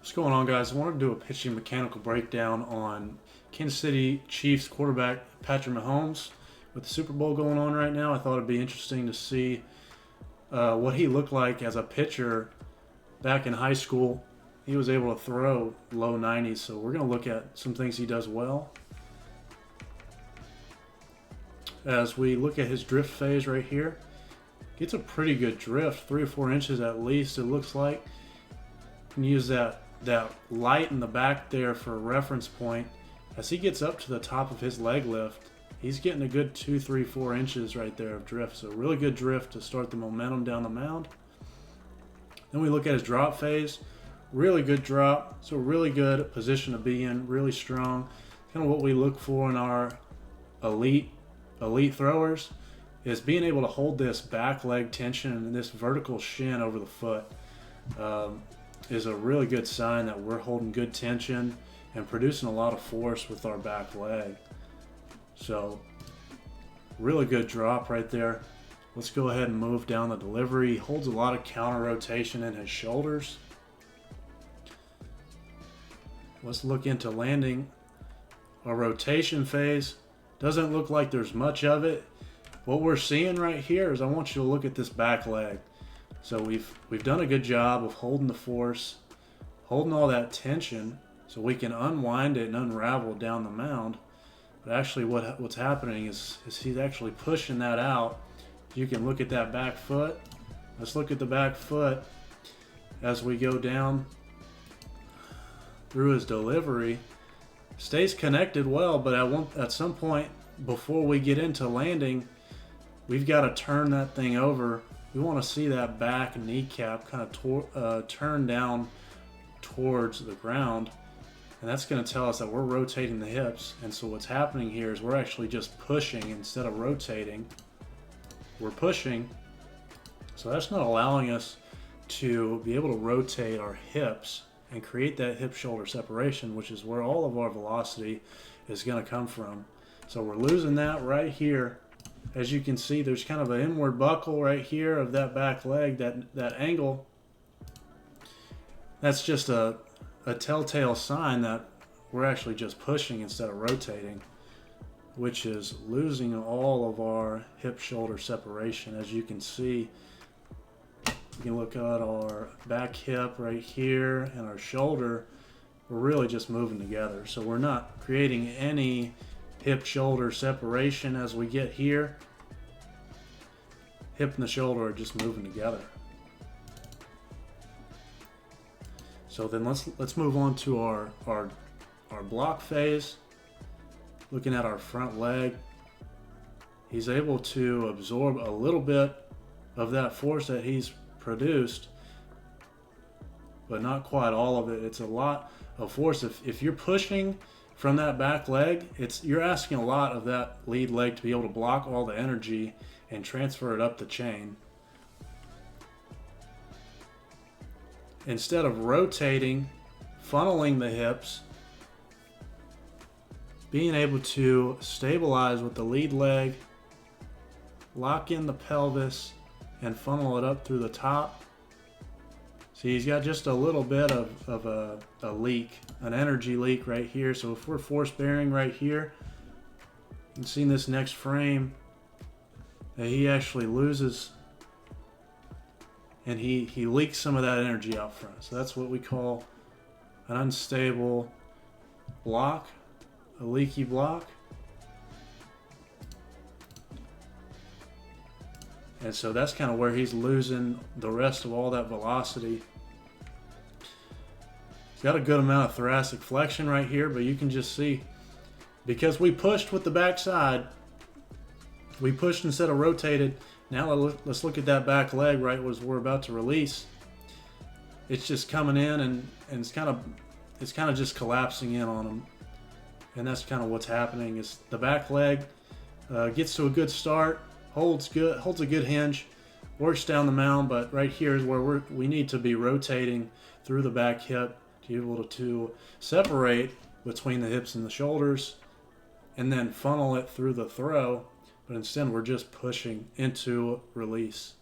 What's going on, guys? I wanted to do a pitching mechanical breakdown on Kansas City Chiefs quarterback Patrick Mahomes. With the Super Bowl going on right now, I thought it'd be interesting to see what he looked like as a pitcher back in high school. He was able to throw low 90s, so we're going to look at some things he does well. As we look at his drift phase right here, gets a pretty good drift, 3 or 4 inches at least, it looks like. You can use that light in the back there for a reference point. As he gets up to the top of his leg lift, he's getting a good 2, 3, 4 inches right there of drift. So really good drift to start the momentum down the mound. Then we look at his drop phase. Really good drop. So really good position to be in. Really strong. Kind of what we look for in our elite throwers is being able to hold this back leg tension and this vertical shin over the foot. Is a really good sign that we're holding good tension and producing a lot of force with our back leg. So really good drop right there. Let's go ahead and move down the delivery. He holds a lot of counter rotation in his shoulders. Let's look into landing. Our rotation phase doesn't look like there's much of it. What we're seeing right here is I want you to look at this back leg. So we've done a good job of holding the force, holding all that tension so we can unwind it and unravel down the mound. But actually what's happening is he's actually pushing that out. You can look at that back foot. Let's look at the back foot as we go down through his delivery. Stays connected well, but at some point before we get into landing, we've got to turn that thing over. We want to see that back kneecap kind of turn down towards the ground. And that's going to tell us that we're rotating the hips. And so what's happening here is we're actually just pushing instead of rotating. We're pushing. So that's not allowing us to be able to rotate our hips and create that hip-shoulder separation, which is where all of our velocity is going to come from. So we're losing that right here. As you can see, there's kind of an inward buckle right here of that back leg, that angle. That's just a telltale sign that we're actually just pushing instead of rotating, which is losing all of our hip-shoulder separation. As you can see, you can look at our back hip right here and our shoulder. We're really just moving together. So we're not creating any hip-shoulder separation as we get here. Hip and the shoulder are just moving together. So then let's move on to our block phase. Looking at our front leg, he's able to absorb a little bit of that force that he's produced, but not quite all of it. It's a lot of force. If you're pushing from that back leg, you're asking a lot of that lead leg to be able to block all the energy and transfer it up the chain. Instead of rotating, funneling the hips, being able to stabilize with the lead leg, lock in the pelvis, and funnel it up through the top. See, he's got just a little bit of a leak, an energy leak right here. So if we're force bearing right here, you can see in this next frame that he actually loses and he leaks some of that energy out front. So that's what we call an unstable block, a leaky block. And so that's kind of where he's losing the rest of all that velocity. He's got a good amount of thoracic flexion right here, but you can just see, because we pushed with the backside, we pushed instead of rotated. Now let's look at that back leg right as we're about to release. It's just coming in and it's kind of just collapsing in on him. And that's kind of what's happening is the back leg gets to a good start. Holds a good hinge, works down the mound, but right here is where we need to be rotating through the back hip to be able to separate between the hips and the shoulders and then funnel it through the throw. But instead we're just pushing into release.